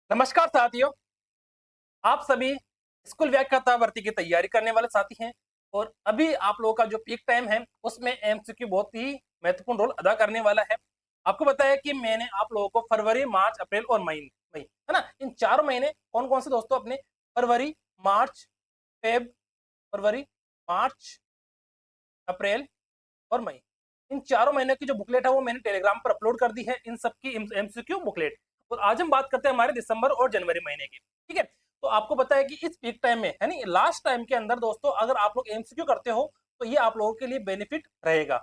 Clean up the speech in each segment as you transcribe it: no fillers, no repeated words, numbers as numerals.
नमस्कार साथियों। आप सभी स्कूल व्याख्याता भर्ती की तैयारी करने वाले साथी हैं और अभी आप लोगों का जो पीक टाइम है उसमें एमसीक्यू बहुत ही महत्वपूर्ण रोल अदा करने वाला है। आपको बताया कि मैंने आप लोगों को फरवरी, मार्च, अप्रैल और मई मई है ना, इन 4 महीने कौन-कौन से दोस्तों अपने फरवरी, मार्च, फरवरी, मार्च, अप्रैल और मई, इन चारों महीने की जो बुकलेट है वो मैंने टेलीग्राम पर अपलोड कर दी है, इन सबकी एमसीक्यू बुकलेट। और आज हम बात करते हैं हमारे दिसंबर और जनवरी महीने की। ठीक है, तो आपको पता है कि इस पीक टाइम में है नहीं, लास्ट टाइम के अंदर दोस्तों अगर आप लोग एमसीक्यू करते हो तो ये आप लोगों के लिए बेनिफिट रहेगा,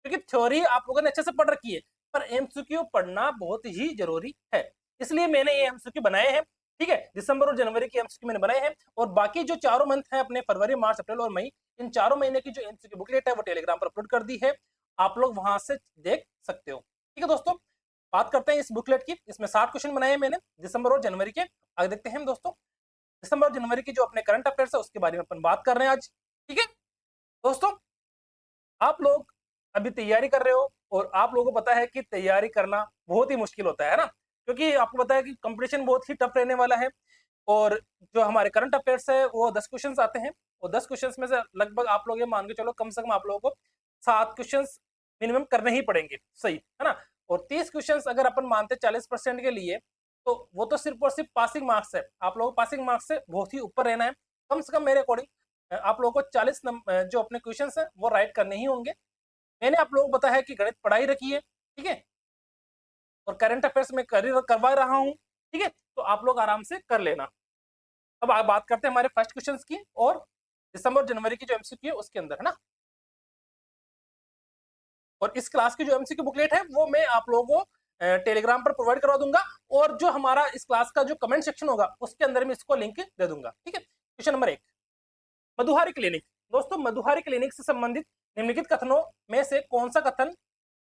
क्योंकि थ्योरी आप लोगों ने अच्छे से पढ़ रखी है पर एमसीक्यू पढ़ना बहुत ही जरूरी है। इसलिए मैंने ये एमसीक्यू बनाए हैं। ठीक है, दिसंबर और जनवरी की एमसीक्यू मैंने बनाए हैं और बाकी जो चारों मंथ है अपने फरवरी, मार्च, अप्रैल और मई, इन चारों महीने की जो एमसीक्यू बुकलेट है वो टेलीग्राम पर अपलोड कर दी है, आप लोग वहां से देख सकते हो। ठीक है दोस्तों, बात करते हैं इस बुकलेट की। इसमें 60 क्वेश्चन बनाए हैं मैंने दिसंबर और जनवरी के। आगे देखते हैं हम दोस्तों, दिसंबर और जनवरी की जो अपने करंट अफेयर्स है उसके बारे में अपन बात कर रहे हैं आज। ठीक है दोस्तों, आप लोग अभी तैयारी कर रहे हो और आप लोगों को पता है कि तैयारी करना बहुत ही मुश्किल होता है ना, क्योंकि आपको पता है कि कंपटीशन बहुत ही टफ रहने वाला है। और जो हमारे करंट अफेयर्स है वो 10 क्वेश्चंस आते हैं और 10 क्वेश्चंस में से लगभग आप लोग ये मान के चलो कम से कम आप लोगों को 7 क्वेश्चंस मिनिमम करने ही पड़ेंगे, सही है ना। और 30 क्वेश्चंस अगर अपन मानते 40% के लिए, तो वो तो सिर्फ और सिर्फ पासिंग मार्क्स है। आप लोगों को पासिंग मार्क्स से बहुत ही ऊपर रहना है। कम से कम मेरे अकॉर्डिंग आप लोगों को 40 जो अपने क्वेश्चन है वो राइट करने ही होंगे। मैंने आप लोगों को बताया कि गणित पढ़ाई रखी है, ठीक है, और करंट अफेयर्स में करवा रहा हूँ। ठीक है, तो आप लोग आराम से कर लेना। अब आप बात करते हैं हमारे फर्स्ट क्वेश्चन की और दिसंबर जनवरी की जो एमसीक्यू है उसके अंदर, है ना। और इस क्लास की जो एमसीक्यू बुकलेट है वो मैं आप लोगों को टेलीग्राम पर प्रोवाइड करवा दूंगा और जो हमारा इस क्लास का जो कमेंट सेक्शन होगा उसके अंदर में इसको लिंक दे दूंगा। ठीक है, क्वेश्चन नंबर 1, मधुहारी क्लिनिक। दोस्तों, मधुहारी क्लिनिक से संबंधित निम्नलिखित कथनों में से कौन सा कथन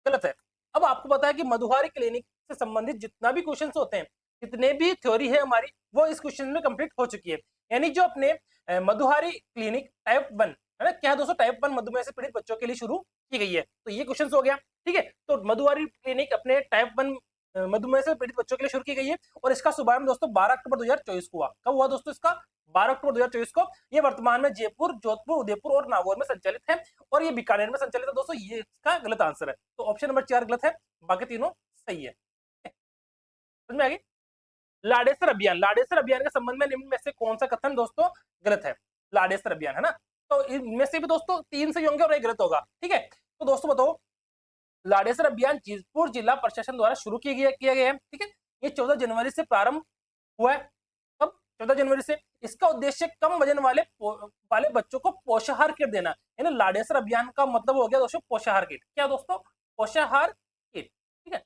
गलत है। अब आपको पता है कि मधुहारी क्लिनिक से संबंधित जितना भी क्वेश्चंस होते हैं, जितने भी थ्योरी है हमारी, वो इस क्वेश्चन में कंप्लीट हो चुकी है। यानी जो अपने मधुहारी क्लिनिक टाइप 1 है ना, क्या दोस्तों, टाइप 1 मधुमेह से पीड़ित बच्चों के लिए शुरू की गई है, तो ये क्वेश्चन हो गया। ठीक है, तो मधुहारी क्लिनिक अपने टाइप 1 मधुमेह से पीड़ित बच्चों के लिए शुरू की गई है और इसका शुभारंभ दोस्तों 12 अक्टूबर 2024 को हुआ। कब हुआ दोस्तों इसका? 12 अक्टूबर 2024 को। ये वर्तमान में जयपुर, जोधपुर, उदयपुर और नागौर में संचालित है और ये बीकानेर में संचालित है। दोस्तों, ये इसका गलत आंसर है, तो ऑप्शन नंबर 4 गलत है, बाकी तीनों सही है। समझ में आ गई? लाडेसर अभियान, लाडेसर अभियान के संबंध में निम्न में से कौन सा कथन दोस्तों गलत है? लाडेसर अभियान, है ना, तो इनमें से भी दोस्तों 3 सही होंगे और एक गलत होगा। ठीक है, तो दोस्तों बताओ, लाडेसर अभियान जयपुर जिला प्रशासन द्वारा शुरू किया गया है। ठीक है, ये 14 जनवरी से प्रारंभ हुआ है। अब 14 जनवरी से इसका उद्देश्य कम वजन वाले बच्चों को पोषाहार किट देना, यानी लाडेसर अभियान का मतलब हो गया दोस्तों पोषाहार किट। क्या दोस्तों? पोषाहार किट। ठीक है,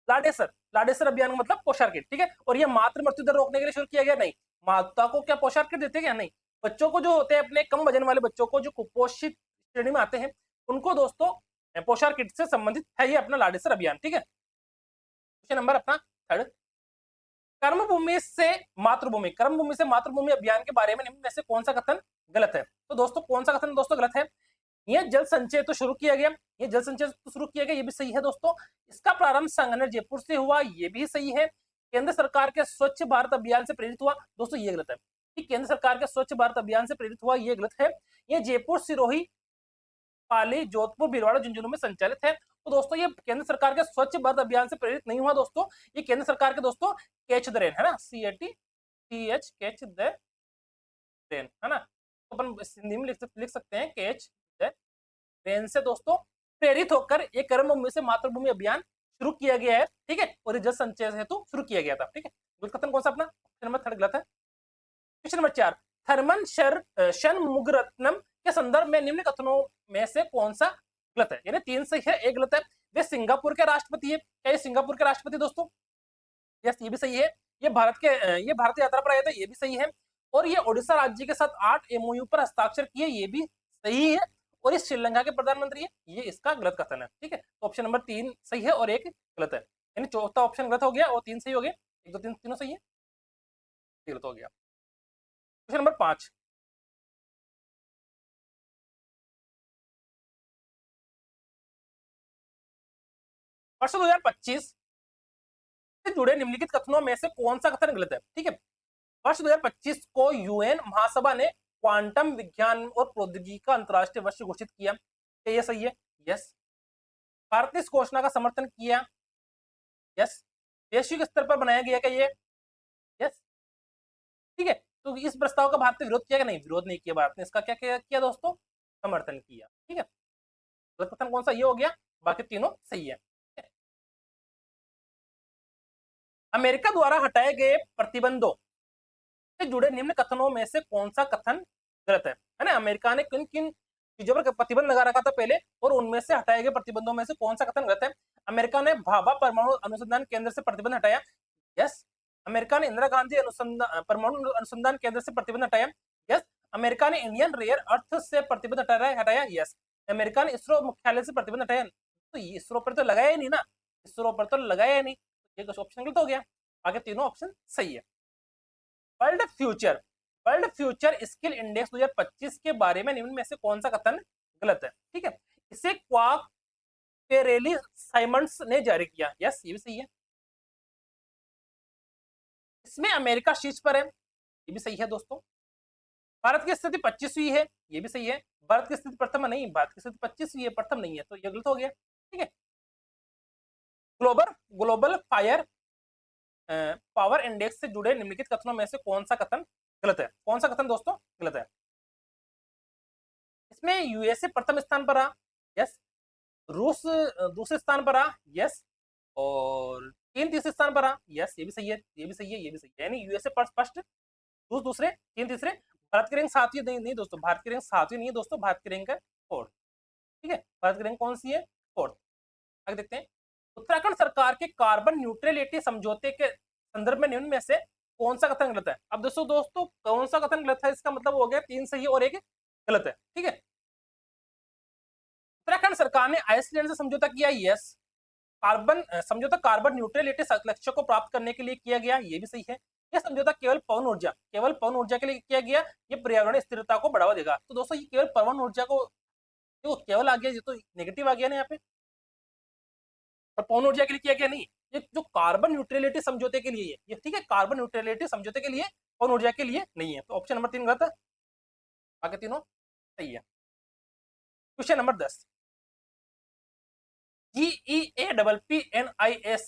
लाडेसर लाडेसर अभियान का मतलब पोषाहार किट। ठीक है, और ये मातृ मृत्यु दर रोकने के लिए शुरू किया गया? नहीं। माता को क्या पोषाहार किट देते क्या? नहीं। बच्चों को जो होते हैं अपने कम वजन वाले बच्चों को जो कुपोषित श्रेणी में आते हैं उनको दोस्तों पोषाहार किट से संबंधित है ये अपना लाडेसर अभियान। ठीक है, क्वेश्चन नंबर अपना थर्ड, कर्मभूमि से मातृभूमि अभियान के बारे में निम्न में से कौन सा कथन गलत है? तो दोस्तों कौन सा कथन दोस्तों गलत है? ये जल संचय तो शुरू किया गया, ये जल संचय तो शुरू किया गया, ये भी सही है दोस्तों। इसका प्रारंभ संगठन जयपुर से हुआ, ये भी सही है। केंद्र सरकार के स्वच्छ भारत अभियान से प्रेरित हुआ, दोस्तों ये गलत है। कि केंद्र सरकार के स्वच्छ भारत अभियान से प्रेरित हुआ, ये गलत है। ये जयपुर, सिरोही, पाली, जोधपुर, भीलवाड़ा, झुंझुनू में संचालित है। तो दोस्तों ये केंद्र सरकार के स्वच्छ भारत अभियान से प्रेरित नहीं हुआ दोस्तों, ये केंद्र सरकार के दोस्तों कैच द रेन, है ना, CATCH, कैच द रेन, है ना, तो अपन हिंदी में लिख सकते हैं कैच द रेन से दोस्तों प्रेरित होकर एक कर्मभूमि से मातृभूमि अभियान शुरू किया गया है। ठीक है, और जल संचय हेतु शुरू किया गया था। ठीक है, कथन कौन सा अपना? नंबर थर्ड गलत है। क्वेश्चन नंबर 4, थर्मन षणमुगरत्नम के संदर्भ में निम्न कथनों में से कौन सा गलत है? यानी 3 सही है, एक गलत है। वे सिंगापुर के राष्ट्रपति है, क्या ये सिंगापुर के राष्ट्रपति दोस्तों? यस, ये भी सही है। ये भारत यात्रा पर आए थे, ये भी सही है। और ये ओडिशा राज्य के साथ 8 MOU पर हस्ताक्षर किए, ये भी सही है। और ये श्रीलंका के प्रधानमंत्री है, ये इसका गलत कथन है। ठीक है, तो ऑप्शन नंबर 3 सही है और एक गलत है, यानी चौथा ऑप्शन गलत हो गया और 3 सही हो गए। 1 2 3 तीनों सही है, गलत हो गया। क्वेश्चन नंबर 5, वर्ष 2025 से जुड़े निम्नलिखित कथनों में से कौन सा कथन गलत है? ठीक है, वर्ष 2025 को यूएन महासभा ने क्वांटम विज्ञान और प्रौद्योगिकी का अंतर्राष्ट्रीय वर्ष घोषित किया, क्या ये सही है? यस। भारत ने इस घोषणा का समर्थन किया, यस। वैश्विक स्तर पर बनाया गया, क्या ये? यस। ठीक है, तो इस प्रस्ताव का भारत ने विरोध किया कि नहीं? विरोध नहीं किया भारत ने, इसका क्या किया दोस्तों? समर्थन किया। ठीक है, गलत कथन कौन सा? ये हो गया, बाकी तीनों सही है। अमेरिका द्वारा हटाए गए प्रतिबंधों से जुड़े निम्न कथनों में से कौन सा कथन गलत है ना? अमेरिका ने किन किन चीजों पर प्रतिबंध लगा रखा था पहले, और उनमें से हटाए गए प्रतिबंधों में से कौन सा कथन गलत है? अमेरिका ने भाभा परमाणु अनुसंधान केंद्र से प्रतिबंध हटाया, यस। अमेरिका ने इंदिरा गांधी परमाणु अनुसंधान केंद्र से प्रतिबंध हटाया, यस। अमेरिका ने इंडियन रेयर अर्थ से प्रतिबंध हटाया, यस। अमेरिका ने इसरो मुख्यालय से प्रतिबंध हटाया, तो इसरो पर तो लगाया ही नहीं ना, इसरो पर तो लगाया ही नहीं, ये ऑप्शन गलत हो गया। आगे तीनों ऑप्शन सही है। वर्ल्ड फ्यूचर स्किल इंडेक्स 2025 के बारे में निम्न में से कौन सा कथन गलत है? ठीक है, इसे क्वाक पेरेली साइमंड्स ने जारी किया, यस, ये भी सही है। इसमें अमेरिका शीर्ष पर है, ये भी सही है दोस्तों। भारत की स्थिति 25वीं है, ये भी सही है। भारत की स्थिति प्रथम नहीं, भारत की स्थिति 25वीं है, प्रथम नहीं है, तो ये गलत हो गया। ठीक है, ग्लोबल फायर पावर इंडेक्स से जुड़े निम्नलिखित कथनों में से कौन सा कथन गलत है? कौन सा कथन दोस्तों गलत है? इसमें यूएसए प्रथम स्थान पर रहा, यस। रूस दूसरे स्थान पर रहा, यस। और चीन तीसरे स्थान पर रहा, यस, ये भी सही है, ये भी सही है, ये भी सही है। यानी यूएसए फर्स्ट, रूस दूसरे, चीन तीसरे। भारत की रैंक सातवीं नहीं दोस्तों, भारत की रैंक सातवीं नहीं है दोस्तों, भारत की रैंक है फोर्थ। ठीक है, भारत की रैंक कौन सी है? फोर्थ। आगे देखते हैं, उत्तराखंड सरकार के कार्बन न्यूट्रलिटी समझौते के संदर्भ में निम्न में से कौन सा कथन गलत है? अब दोस्तों कौन सा कथन गलत है, इसका मतलब हो गया 3 सही और 1 गलत है। ठीक है, उत्तराखंड सरकार ने आइसलैंड से समझौता किया, यस। समझौता कार्बन न्यूट्रलिटी लक्ष्य को प्राप्त करने के लिए किया गया, ये भी सही है। यह समझौता केवल पवन ऊर्जा के लिए किया गया, ये पर्यावरण स्थिरता को बढ़ावा देगा। तो दोस्तों ये केवल पवन ऊर्जा को, जो केवल आ गया, ये तो नेगेटिव आ गया ना यहाँ पे, और पवन ऊर्जा के लिए किया गया नहीं, ये जो कार्बन न्यूट्रलिटी समझौते के लिए ये ठीक है, कार्बन न्यूट्रलिटी समझौते के लिए, पवन ऊर्जा के लिए नहीं है, तो ऑप्शन नंबर 3 गलत है, बाकी तीनों सही है। क्वेश्चन नंबर 10, GEAPPNIS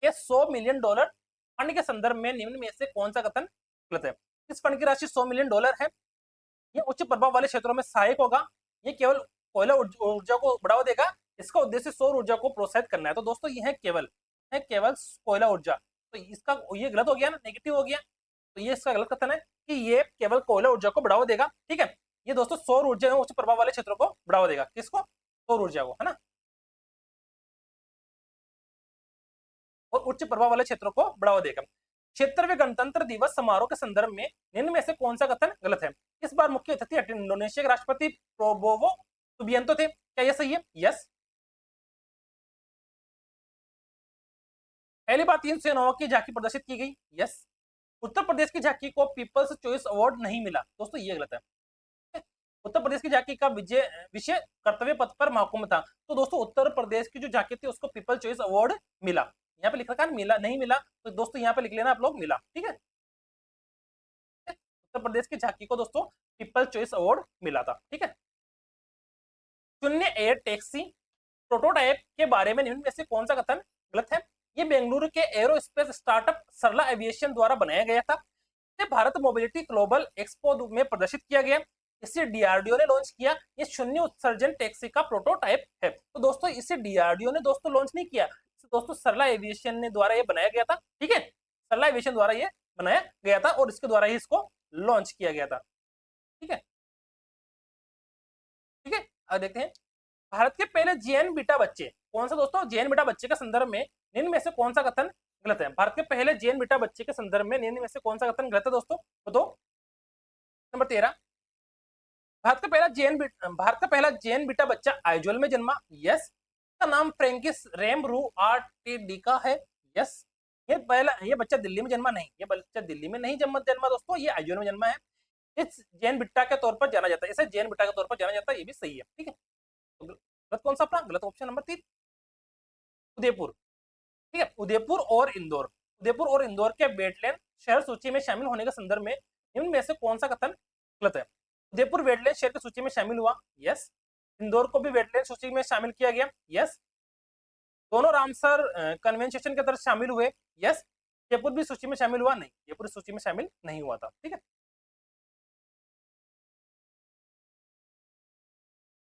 के $100 मिलियन फंड के संदर्भ में निम्न में से कौन सा कथन गलत है? इस फंड की राशि $100 मिलियन है, ये उच्च प्रभाव वाले क्षेत्रों में सहायक होगा, ये केवल कोयला ऊर्जा को बढ़ावा देगा, इसका उद्देश्य सौर ऊर्जा को प्रोत्साहित करना है। तो दोस्तों ये है केवल कोयला ऊर्जा, तो इसका ये गलत हो गया ना, नेगेटिव हो गया, तो ये इसका गलत कथन है कि ये केवल कोयला ऊर्जा को बढ़ावा देगा। ठीक है, ये दोस्तों सौर ऊर्जा उच्च प्रभाव वाले क्षेत्रों को बढ़ावा देगा, किसको? सौर ऊर्जा को, है ना, और उच्च प्रभाव वाले क्षेत्रों को बढ़ावा देगा। क्षेत्रव्यापी गणतंत्र दिवस समारोह के संदर्भ में निम्न में से कौन सा कथन गलत है? इस बार मुख्य अतिथि इंडोनेशिया के राष्ट्रपति प्रोबोवो सुबियांतो थे, क्या यह सही है? यस। पहली बार 3 सेनाओं की झांकी प्रदर्शित की गई, यस। उत्तर प्रदेश की झांकी को पीपल्स चॉइस अवार्ड नहीं मिला, दोस्तों ये गलत है। उत्तर प्रदेश की झांकी का विषय कर्तव्य पथ पर महकुम था, तो दोस्तों उत्तर प्रदेश की जो झांकी थी उसको पीपल चॉइस अवार्ड मिला, यहाँ पे लिख रखा है मिला, नहीं मिला, तो दोस्तों यहाँ पे लिख लेना आप लोग मिला। ठीक है, उत्तर प्रदेश की झांकी को दोस्तों पीपल चॉइस अवार्ड मिला था। ठीक है, शून्य एयर टैक्सी प्रोटोटाइप के बारे में निम्न में से कौन सा कथन गलत है? ये बेंगलुरु के एरोस्पेस स्टार्टअप सरला एविएशन द्वारा बनाया गया था, इसे भारत मोबिलिटी ग्लोबल एक्सपो में प्रदर्शित किया गया, इसे डीआरडीओ ने लॉन्च किया, ये शून्य उत्सर्जन टैक्सी का प्रोटोटाइप है। तो दोस्तों इसे डीआरडीओ ने दोस्तों लॉन्च नहीं किया, दोस्तों सरला एविएशन ने द्वारा ये बनाया गया था। ठीक है, सरला एविएशन द्वारा ये बनाया गया था और इसके द्वारा ही इसको लॉन्च किया गया था। ठीक है, ठीक है, अब देखते हैं, भारत के पहले जेएन बीटा बच्चे कौन सा? दोस्तों जेएन बीटा बच्चे के संदर्भ में निम्न में से कौन सा कथन गलत है? भारत के पहले जेएन बीटा बच्चे के संदर्भ में निम्न में से कौन सा कथन गलत है दोस्तों? बताओ। नंबर 13, भारत का पहला जेएन बीटा बच्चा आइजोल में जन्मा, यस। का नाम फ्रेंकिस रेमरू आर्टिडी का है, यस। ये बच्चा दिल्ली में जन्मा नहीं, ये बच्चा दिल्ली में नहीं जन्मा दोस्तों, ये आइजोल में जन्मा है, इस जेएन बिट्टा के तौर पर जाना जाता है, इसे जेएन बिट्टा के तौर पर जाना जाता है, ये भी सही है। ठीक है, तो गलत कौन सा अपना? गलत ऑप्शन नंबर 3, उदयपुर। ठीक है। उदयपुर और इंदौर के वेटलैंड शहर सूची में शामिल होने के संदर्भ में निम्न में से कौन सा कथन गलत है? उदयपुर वेटलैंड शहर की सूची में शामिल हुआ, यस। इंदौर को भी वेटलैंड सूची में शामिल किया गया, यस। दोनों रामसर कन्वेंशन के तहत शामिल हुए, यस। जयपुर भी सूची में शामिल हुआ, नहीं, जयपुर सूची में शामिल नहीं हुआ था। ठीक है।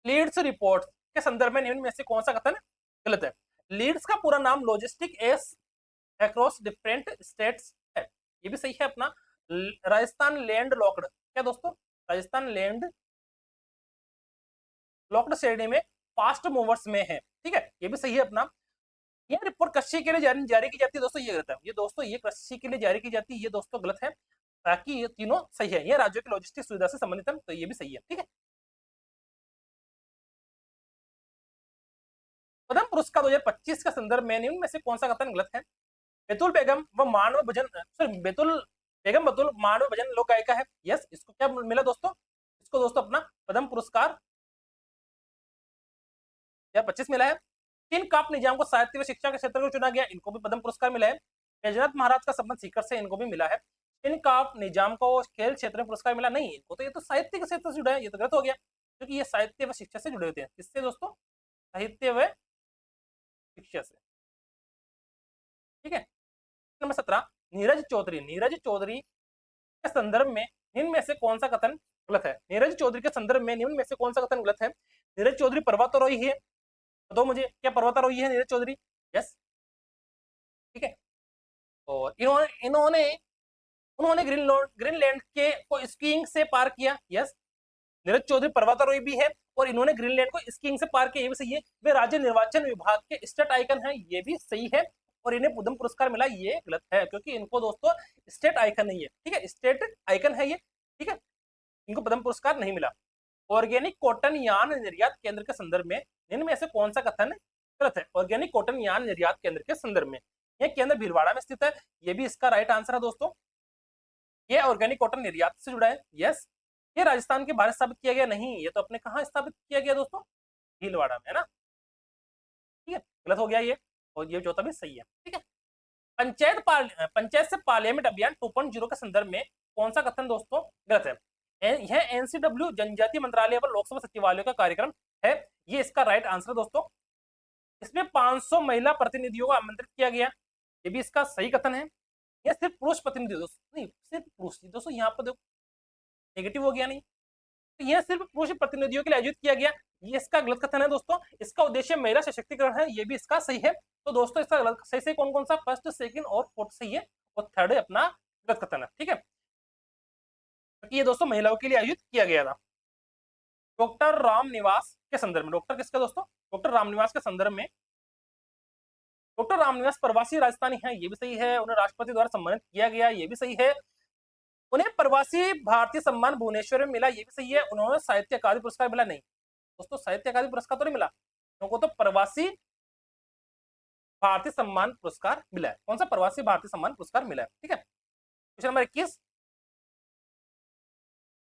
लीड्स रिपोर्ट के संदर्भ में निम्न में से कौन सा कथन गलत है? लीड्स का पूरा नाम logistic S across different states है, ये भी सही है अपना। राजस्थान लैंड लॉक्ड, क्या दोस्तों, राजस्थान लैंड लॉक्ड श्रेणी में फास्ट मूवर्स में है, ठीक है, ये भी सही है अपना। ये रिपोर्ट कृषि के लिए जारी की जाती है दोस्तों, ये गलत है। ये दोस्तों ये कृषि के लिए जारी की जाती है, ये दोस्तों गलत है। बाकी ये तीनों सही है, ये राज्यों की लॉजिस्टिक सुविधा से संबंधित है, तो ये भी सही है। ठीक है। पद्म पुरस्कार 2025 के संदर्भ में निम्न में से कौन सा कथन गलत है? बेतुल बेगम व मानव भजन बेतुल बेगम बतुल मानव भजन लोक गायिका है, यस। इसको क्या मिला दोस्तों? इसको दोस्तों अपना पद्म पुरस्कार 2025 मिला है। किन काप निजाम को साहित्य व शिक्षा के क्षेत्र में चुना गया, इनको भी पद्म पुरस्कार मिला है। बैजनाथ महाराज का संबंध सीकर से, इनको भी मिला है। किन काप निजाम को खेल क्षेत्र में पुरस्कार मिला, नहीं, इनको तो ये तो साहित्य के क्षेत्र से जुड़ा है, ये तो गलत हो गया, क्योंकि ये साहित्य व शिक्षा से जुड़े होते हैं। किससे दोस्तों? साहित्य व शिक्षा से। ठीक है। नंबर 17, नीरज चौधरी के संदर्भ में निम्न में से कौन सा कथन गलत है? नीरज चौधरी के संदर्भ में निम्न में से कौन सा कथन गलत है? नीरज चौधरी पर्वतारोही है, बताओ मुझे, क्या पर्वतारोही है नीरज चौधरी? यस। ठीक है। और इन्होंने इन्होंने उन्होंने ग्रीनलैंड के को स्कीइंग से पार किया, यस। नीरज चौधरी पर्वतारोही भी है और इन्होंने ग्रीनलैंड को स्कीइंग से पार किया, ये भी सही है। वे राज्य निर्वाचन विभाग के स्टेट आइकन है, ये भी सही है। और इन्हें पद्म पुरस्कार मिला, ये गलत है, क्योंकि इनको दोस्तों स्टेट आइकन नहीं है। ठीक है, स्टेट आइकन है ये। ठीक है, इनको पद्म पुरस्कार नहीं मिला। ऑर्गेनिक कॉटन यार्न निर्यात केंद्र के संदर्भ में इनमें से कौन सा कथन गलत है? ऑर्गेनिक कॉटन यार्न निर्यात केंद्र के संदर्भ में, यह केंद्र भीलवाड़ा में स्थित है, ये भी इसका राइट आंसर है दोस्तों। ये ऑर्गेनिक कॉटन निर्यात से जुड़ा है, यस। ये राजस्थान के बाहर स्थापित किया गया, नहीं, ये तो अपने कहा स्थापित किया गया दोस्तों? भीलवाड़ा में, है ना। ठीक है, गलत हो गया ये, और ये चौथा भी सही है। ठीक है। पंचायत से पार्लियामेंट अभियान 2.0 के संदर्भ में कौन सा कथन दोस्तों गलत है? यह एनसीडब्ल्यू जनजातीय मंत्रालय व लोकसभा सचिवालय का कार्यक्रम है, ये इसका राइट आंसर दोस्तों। इसमें 500 महिला प्रतिनिधियों को आमंत्रित किया गया, ये भी इसका सही कथन है। यह सिर्फ पुरुष प्रतिनिधि दोस्तों, नहीं, सिर्फ पुरुष दोस्तों, यहाँ पर देखो नेगेटिव हो गया, नहीं, तो यह सिर्फ पुरुष प्रतिनिधियों के लिए आयोजित किया गया, ये इसका गलत कथन है दोस्तों। इसका उद्देश्य महिला सशक्तिकरण है, ये भी इसका सही है। तो दोस्तों इसका गलत सही से कौन कौन सा? फर्स्ट, सेकंड और फोर्थ सही है, और थर्ड है अपना गलत कथन है। ठीक है, क्योंकि ये दोस्तों महिलाओं के लिए आयोजित किया गया था। डॉक्टर रामनिवास के संदर्भ में, डॉक्टर किसका दोस्तों? डॉक्टर रामनिवास के संदर्भ में, डॉक्टर रामनिवास प्रवासी राजस्थानी है, ये भी सही है। उन्हें राष्ट्रपति द्वारा सम्मानित किया गया, ये भी सही है। उन्हें प्रवासी भारतीय सम्मान भुवनेश्वर में मिला, ये भी सही है। उन्होंने साहित्य अकादमी पुरस्कार मिला, नहीं दोस्तों, साहित्य अकादमी पुरस्कार तो नहीं मिला उनको, तो प्रवासी भारतीय सम्मान पुरस्कार मिला है। कौन सा? प्रवासी भारतीय सम्मान पुरस्कार मिला है। ठीक है। क्वेश्चन नंबर 21,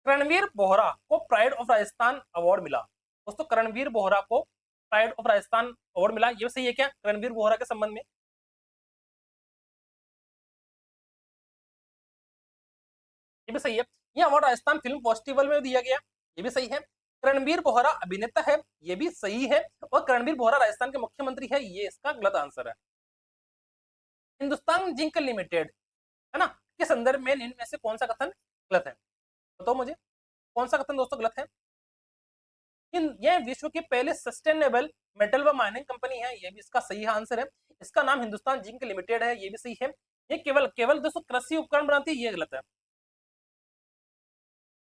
करणवीर बोहरा को प्राइड ऑफ राजस्थान अवार्ड मिला, दोस्तों करणवीर बोहरा को प्राइड ऑफ राजस्थान अवार्ड मिला, ये सही है क्या करणवीर बोहरा के संबंध में? ये भी सही है। ये अवार्ड राजस्थान फिल्म फेस्टिवल में दिया गया, ये भी सही है। रणबीर बोहरा अभिनेता है, ये भी सही है। और रणबीर बोहरा राजस्थान के मुख्यमंत्री है, ये इसका गलत आंसर है। हिंदुस्तान जिंक लिमिटेड, है ना, के संदर्भ में इनमें से कौन सा कथन गलत है? बताओ मुझे, कौन सा कथन दोस्तों गलत है? यह विश्व की पहले सस्टेनेबल मेटल व माइनिंग कंपनी है, ये भी इसका सही आंसर है। इसका नाम हिंदुस्तान जिंक लिमिटेड है, ये भी सही है। ये केवल केवल दोस्तों कृषि उपकरण बनाती है, ये गलत है,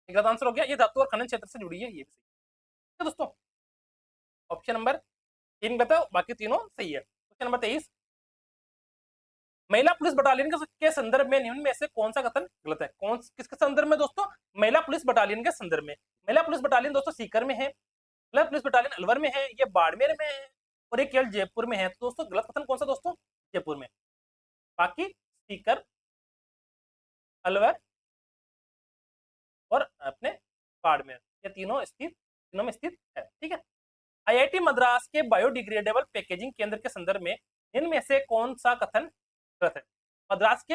गलत आंसर हो गया। ये धातु और खनन क्षेत्र से जुड़ी है, ये भी सही है दोस्तों। ऑप्शन नंबर 3 बताओ, बाकी तीनों सही है। क्वेश्चन नंबर 23, महिला पुलिस बटालियन के संदर्भ में निम्न में से कौन सा कथन गलत है? कौन किसके संदर्भ में दोस्तों? महिला पुलिस बटालियन के संदर्भ में। महिला पुलिस बटालियन दोस्तों सीकर में है, महिला पुलिस बटालियन अलवर में है, ये बाड़मेर में है, और ये केवल जयपुर में है। तो दोस्तों गलत कथन कौन सा दोस्तों? जयपुर में। बाकी सीकर, अलवर और अपने बाड़मेर, ये तीनों में स्थित है। ठीक है। आईआईटी मद्रास के बायोडिग्रेडेबल पैकेजिंग केंद्र के संदर्भ में इनमें से कौन सा कथन गलत है? मद्रास के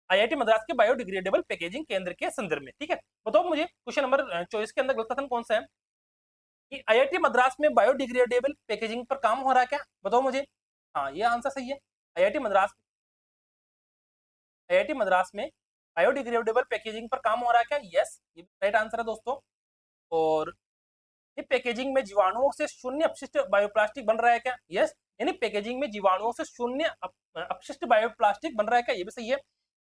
आईआईटी मद्रास के बायोडिग्रेडेबल पैकेजिंग केंद्र के संदर्भ में। ठीक है, बताओ मुझे क्वेश्चन नंबर 24 के अंदर गलत कथन कौन सा है कि आईआईटी मद्रास में बायोडिग्रेडेबल पैकेजिंग पर काम हो रहा है क्या? बताओ मुझे। हाँ, ये आंसर सही है। आईआईटी मद्रास में बायोडिग्रेडेबल पैकेजिंग पर काम हो रहा है क्या? यस, ये राइट आंसर है दोस्तों। और ये पैकेजिंग में जीवाणुओं से शून्य अपशिष्ट बायोप्लास्टिक बन रहा है क्या? यस, यानी पैकेजिंग में जीवाणुओं से शून्य अपशिष्ट बायोप्लास्टिक बन रहा है क्या? ये भी सही है।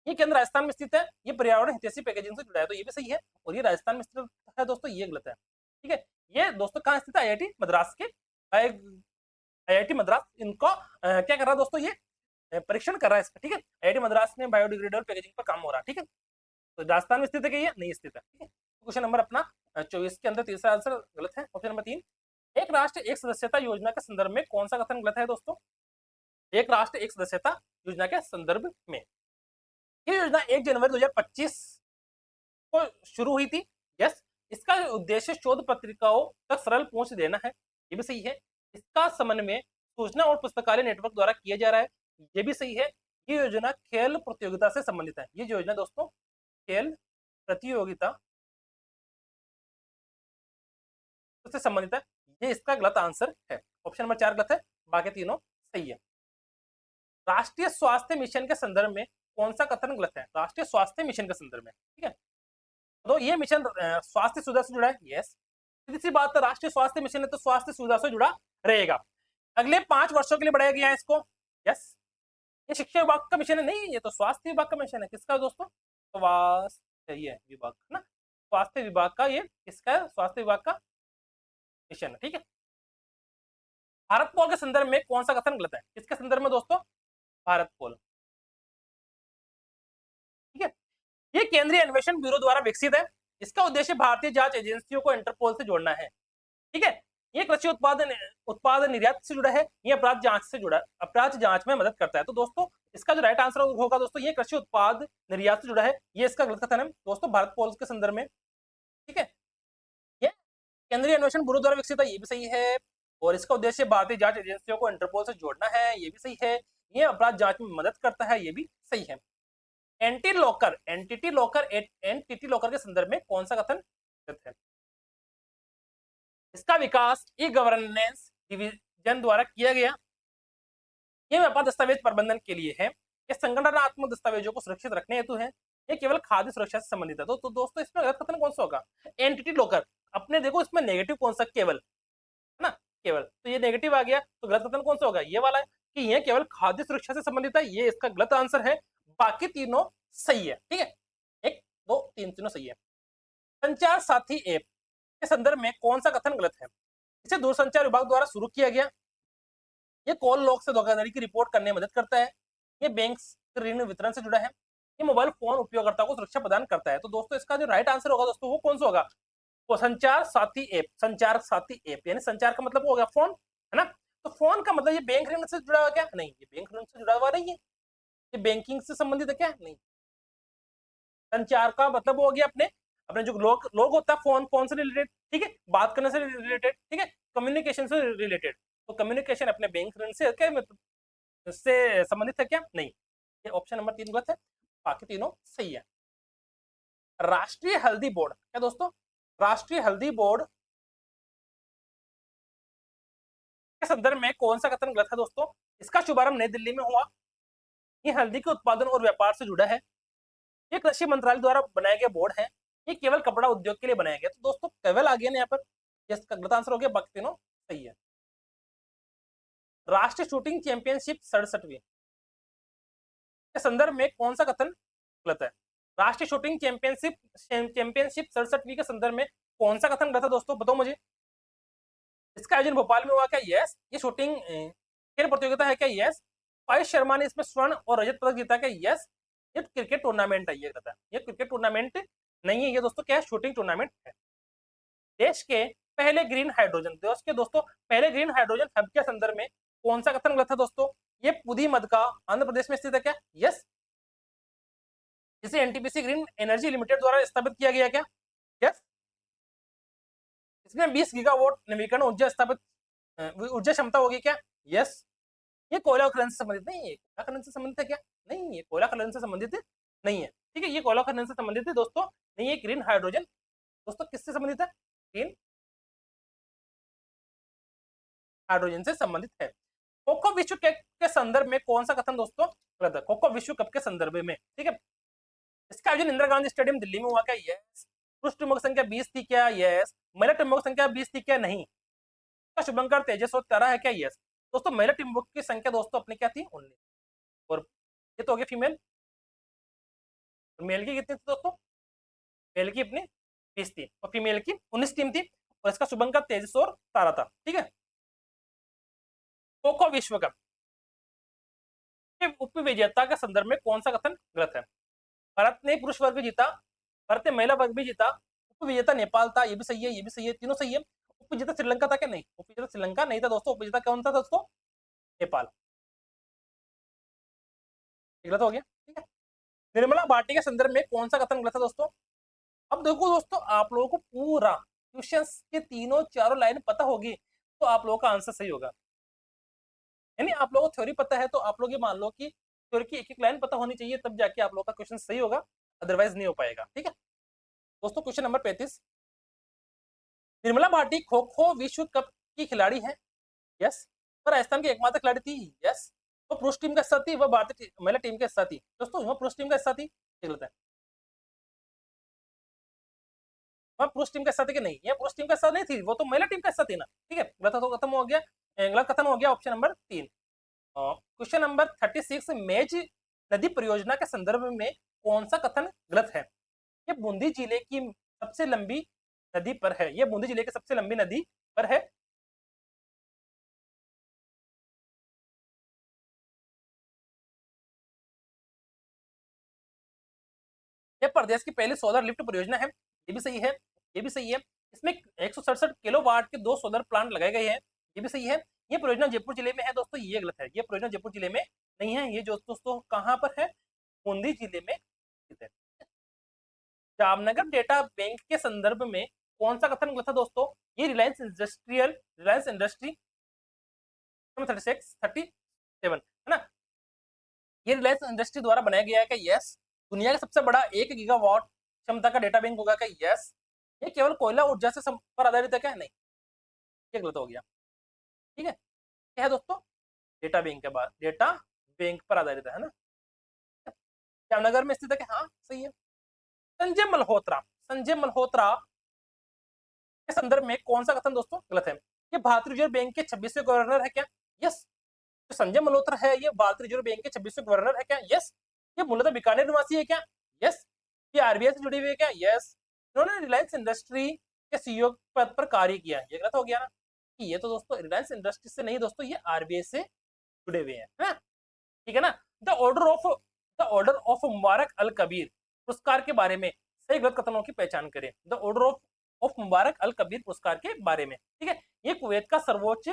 ये केंद्र राजस्थान में स्थित है, ये पर्यावरण हितैषी पैकेजिंग से जुड़ा है, तो ये भी सही है। और ये राजस्थान में स्थित है दोस्तों, ये गलत है। ठीक है, ये दोस्तों कहाँ स्थित है? आईआईटी मद्रास के आईआईटी मद्रास इनको क्या कर रहा है दोस्तों? ये परीक्षण कर रहा है इसका। ठीक है, आईआईटी मद्रास में बायोडिग्रेडेबल पैकेजिंग पर काम हो रहा है। ठीक है, तो राजस्थान में स्थित है कि ये नहीं स्थित है। ठीक है, क्वेश्चन नंबर अपना 24 के अंदर तीसरा आंसर गलत है। ऑप्शन नंबर 3, एक राष्ट्र एक सदस्यता योजना के संदर्भ में कौन सा कथन गलत है दोस्तों? एक राष्ट्र एक सदस्यता योजना के संदर्भ में, ये योजना 1 जनवरी 2025 को शुरू हुई थी। यस, इसका उद्देश्य शोध पत्रिकाओं तक सरल पहुंच देना है, ये भी सही है। इसका समन्वय सूचना और पुस्तकालय नेटवर्क द्वारा किया जा रहा है, ये भी सही है। ये योजना खेल प्रतियोगिता से संबंधित है। ये योजना दोस्तों खेल प्रतियोगिता से संबंधित है, ये इसका गलत आंसर है। ऑप्शन नंबर 4 गलत है, बाकी तीनों सही है। राष्ट्रीय स्वास्थ्य मिशन के संदर्भ में कौन सा कथन गलत है? राष्ट्रीय स्वास्थ्य मिशन के संदर्भ में, ठीक है, तो ये मिशन स्वास्थ्य सुविधा से जुड़ा है। यस, सीधी सी बात है, राष्ट्रीय स्वास्थ्य मिशन है तो स्वास्थ्य सुविधा से जुड़ा रहेगा। अगले 5 वर्षों के लिए बढ़ाया गया है इसको। यस, ये शिक्षा विभाग का मिशन है नहीं, ये तो स्वास्थ्य विभाग का मिशन है। किसका दोस्तों? स्वास्थ्य विभाग ना, स्वास्थ्य विभाग का, ये किसका है? स्वास्थ्य विभाग का मिशन है। ठीक है, भारत पोल के संदर्भ में कौन सा कथन गलत है? किसके संदर्भ में दोस्तों? भारत पोल। ठीक है, ये केंद्रीय अन्वेषण ब्यूरो द्वारा विकसित है। इसका उद्देश्य भारतीय जांच एजेंसियों को इंटरपोल से जोड़ना है। ठीक है, ये कृषि उत्पाद निर्यात से जुड़ा है, ये अपराध जांच से जुड़ा, अपराध जांच में मदद करता है। तो दोस्तों इसका जो राइट आंसर होगा दोस्तों, ये कृषि उत्पाद निर्यात से जुड़ा है, ये इसका गलत कथन है दोस्तों, भारत पोल के संदर्भ में। ठीक है, ये केंद्रीय अन्वेषण ब्यूरो द्वारा विकसित है, ये भी सही है। और इसका उद्देश्य भारतीय जांच एजेंसियों को इंटरपोल से जोड़ना है, ये भी सही है। ये अपराध जांच में मदद करता है, ये भी सही है। एंटिटी लॉकर के संदर्भ में कौन सा कथन गलत है? इसका विकास ई गवर्नेंस डिवीजन द्वारा किया गया। ये व्यापार दस्तावेज प्रबंधन के लिए है, ये संगठनात्मक दस्तावेजों को सुरक्षित रखने हेतु है, ये केवल खाद्य सुरक्षा से संबंधित है। तो दोस्तों इसमें गलत कथन कौन सा होगा? Entity locker. अपने देखो इसमें नेगेटिव कौन सा? केवल, है ना, केवल, तो ये नेगेटिव आ गया, तो गलत कथन कौन सा होगा? ये वाला है कि ये केवल खाद्य सुरक्षा से संबंधित है, ये इसका गलत आंसर है। बाकी तीनों सही है। ठीक है, 1 2 3 तीनों सही है। संचार साथी ऐप के संदर्भ में कौन सा कथन गलत है? इसे दूरसंचार विभाग द्वारा शुरू किया गया, ये कॉल लॉग से धोखाधड़ी की रिपोर्ट करने में मदद करता है, ये बैंक ऋण वितरण से जुड़ा है, ये मोबाइल फोन उपयोगकर्ता को सुरक्षा प्रदान करता है। तो दोस्तों इसका जो राइट आंसर होगा दोस्तों, वो कौन सा होगा? वो संचार साथी ऐप। संचार साथी ऐप यानी संचार का मतलब हो गया फोन, है ना, तो फोन का मतलब ये बैंक ऋण से जुड़ा हुआ क्या? नहीं, ये बैंक ऋण से जुड़ा हुआ नहीं है, ये बैंकिंग से संबंधित है क्या? नहीं, संचार का मतलब हो गया अपने अपने जो लोग होता है फोन से रिलेटेड, ठीक है, बात करने से रिलेटेड, ठीक है, कम्युनिकेशन से रिलेटेड। तो कम्युनिकेशन अपने बैंक ऋण से क्या मतलब से संबंधित है क्या? नहीं, ये ऑप्शन नंबर 3 गलत है, बाकी तीनों सही है। राष्ट्रीय हल्दी बोर्ड, क्या दोस्तों? राष्ट्रीय हल्दी बोर्ड के संदर्भ में कौन सा कथन गलत है दोस्तों? इसका शुभारंभ नई दिल्ली में हुआ, ये हल्दी के उत्पादन और व्यापार से जुड़ा है, ये कृषि मंत्रालय द्वारा बनाया गया बोर्ड है, ये केवल कपड़ा उद्योग के लिए बनाया गया। तो दोस्तों केवल आ गया ना यहाँ पर, इसका गलत आंसर हो गया, बाकी तीनों सही है। राष्ट्रीय शूटिंग चैंपियनशिप 67वीं के संदर्भ में कौन सा कथन गलत है? राष्ट्रीय शूटिंग चैंपियनशिप 67वीं के संदर्भ में कौन सा कथन गलत है दोस्तों? बताओ मुझे। इसका आयोजन भोपाल में हुआ क्या? यस। ये शूटिंग खेल प्रतियोगिता है क्या? यस। पायस शर्मा ने इसमें स्वर्ण और रजत पदक जीता क्या? यस। ये क्रिकेट टूर्नामेंट है, ये कहता है, ये क्रिकेट टूर्नामेंट नहीं है, ये दोस्तों क्या है? शूटिंग टूर्नामेंट है। देश के पहले ग्रीन हाइड्रोजन, देश के दोस्तों पहले ग्रीन हाइड्रोजन हब के संदर्भ में कौन सा कथन गलत है दोस्तों? ये पुदी मदका आंध्र प्रदेश में स्थित है क्या? यस। इसे एनटीपीसी ग्रीन एनर्जी लिमिटेड द्वारा स्थापित किया गया क्या? यस। इसमें 20 गीगावाट नवीकरण ऊर्जा स्थापित ऊर्जा क्षमता होगी क्या? यस। ये कोयला खनन से संबंधित नहीं है। कोयला खनन से संबंधित है क्या? नहीं, ये कोयला खनन से संबंधित नहीं है। ठीक है, ये कोयला खनन से संबंधित है दोस्तों, नहीं है। ग्रीन हाइड्रोजन दोस्तों किससे संबंधित है? ग्रीन हाइड्रोजन से संबंधित है। कोको विश्व कप के संदर्भ में कौन सा कथन दोस्तों गलत है? कोको विश्व कप के संदर्भ में, ठीक है। इसका आयोजन इंदिरा गांधी स्टेडियम दिल्ली में हुआ क्या? यस। पुरुष टीमों की संख्या 20 थी क्या? यस। महिला टीमों की संख्या 20 थी क्या? नहीं। इसका शुभंकर तेजस और तारा है क्या? यस। दोस्तों महिला टीमों की संख्या दोस्तों अपने क्या थी? 19। और ये तो हो गया फीमेल। मेल की कितनी थी दोस्तों? मेल की अपनी 20 थी और फीमेल की 19 टीम थी। और इसका शुभंकर तेजस और तारा था। ठीक है। खो खो विश्व कप के उप विजेता के संदर्भ में कौन सा कथन गलत है? भारत ने पुरुष वर्ग जीता, भारत ने महिला वर्ग भी जीता, उप विजेता नेपाल था, ये भी सही है, ये भी सही है, तीनों सही है। उप विजेता श्रीलंका था क्या? नहीं, उप विजेता श्रीलंका नहीं था दोस्तों। उप विजेता कौन था दोस्तों? नेपाल। गलत हो गया। ठीक है। निर्मला भाटी के संदर्भ में कौन सा कथन गलत है दोस्तों? अब देखो दोस्तों, आप लोगों को पूरा क्वेश्चन के तीनों चारों लाइन पता होगी तो आप लोगों का आंसर सही होगा। यानी आप लोगों को थ्योरी पता है तो आप लोग ये मान लो कि थ्योरी की एक एक लाइन पता होनी चाहिए, तब जाके आप लोगों का क्वेश्चन सही होगा, अदरवाइज नहीं हो पाएगा। ठीक है दोस्तों, क्वेश्चन नंबर 35। निर्मला भाटी खो खो विश्व कप की खिलाड़ी है। यस। पर राजस्थान की एकमात्र खिलाड़ी थी। यस। वो पुरुष टीम का हिस्सा थी, वह भारतीय महिला टीम का हिस्सा थी दोस्तों। वह पुरुष टीम का हिस्सा थी, गलत है। वह पुरुष टीम का हिस्सा थी कि नहीं? ये पुरुष टीम का हिस्सा नहीं थी, वो तो महिला टीम का हिस्सा थी ना। ठीक है, गलत तो खत्म हो गया। गलत कथन हो गया ऑप्शन नंबर 3। Question number 36। मेज नदी परियोजना के संदर्भ में कौन सा कथन गलत है? ये बूंदी जिले की सबसे लंबी नदी पर है। ये बूंदी जिले की सबसे लंबी नदी पर है। यह प्रदेश की पहली सोलर लिफ्ट परियोजना है। ये भी सही है, ये भी सही है। इसमें 167 किलोवाट के 2 सोलर प्लांट लगाए गए हैं। ये भी सही है। ये परियोजना जयपुर जिले में है दोस्तों, ये गलत है। ये परियोजना जयपुर जिले में नहीं है। ये जो दोस्तों कहां पर है? बूंदी जिले में स्थित है। जामनगर डेटा बैंक के संदर्भ में कौन सा कथन गलत है दोस्तों? ये रिलायंस इंडस्ट्री 37 है ना। ये रिलायंस इंडस्ट्री द्वारा बनाया गया है क्या? यस। दुनिया का सबसे बड़ा 1 गीगावाट क्षमता का डेटा बैंक होगा क्या? यस। ये केवल कोयला ऊर्जा से पर आधारित है क्या? नहीं, ये गलत हो गया। ठीक है, क्या है दोस्तों? डेटा बैंक के बाद डेटा बैंक पर आधारित है ना। जामनगर में स्थित है क्या? हाँ सही है। संजय मल्होत्रा के संदर्भ में कौन सा कथन दोस्तों गलत है? ये भारतीय रिजर्व बैंक के 26वें गवर्नर है क्या? यस। जो संजय मल्होत्रा है ये भारतीय रिजर्व बैंक के 26वें गवर्नर है क्या? यस। ये मूलतः बीकानेर निवासी है क्या? यस। ये आरबीआई से जुड़ी हुई है क्या? यस। इन्होंने रिलायंस इंडस्ट्री के सीईओ पद पर कार्य किया। ये गलत हो गया ना। ये तो दोस्तों रिलायंस इंडस्ट्री से नहीं दोस्तों, ये आरबीआई से जुड़े हुए हैं, है ना। ठीक है ना। द ऑर्डर ऑफ मुबारक अल कबीर पुरस्कार के बारे में सही गलत कथनों की पहचान करें। द ऑर्डर ऑफ मुबारक अल कबीर पुरस्कार के बारे में, ठीक है। ये कुवैत का सर्वोच्च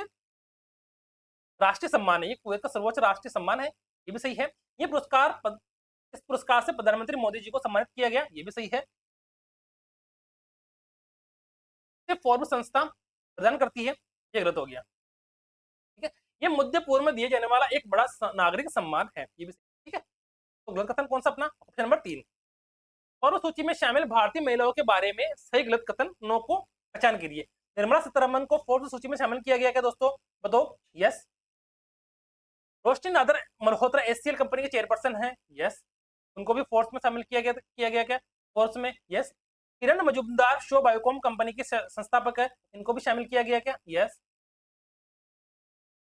राष्ट्रीय सम्मान है। ये कुवैत का सर्वोच्च राष्ट्रीय सम्मान है। ये भी सही है। ये पुरस्कार इस पुरस्कार से प्रधानमंत्री मोदी जी को सम्मानित किया गया। ये भी सही है। फोर्ब्स संस्था प्रदान करती है। ये गलत हो गया। ठीक है, ये मध्य पूर्व में दिए जाने वाला एक बड़ा नागरिक सम्मान है। ये भी ठीक है। तो गलत कथन कौन सा अपना? Option number 3। फोर्ब्स सूची में शामिल भारतीय महिलाओं के बारे में सही गलत कथनों को पहचान कीजिए। निर्मला सीतारमन को फोर्ब्स सूची में शामिल किया गया क्या दोस्तों? बताओ। यस। रोशनी नादर मल्होत्रा एचसीएल कंपनी के चेयरपर्सन हैं। यस। उनको भी फोर्स में शामिल किया गया क्या? फोर्स में। यस। किरण मजूमदार शो बायोकॉम कंपनी के संस्थापक है। इनको भी शामिल किया गया क्या? यस।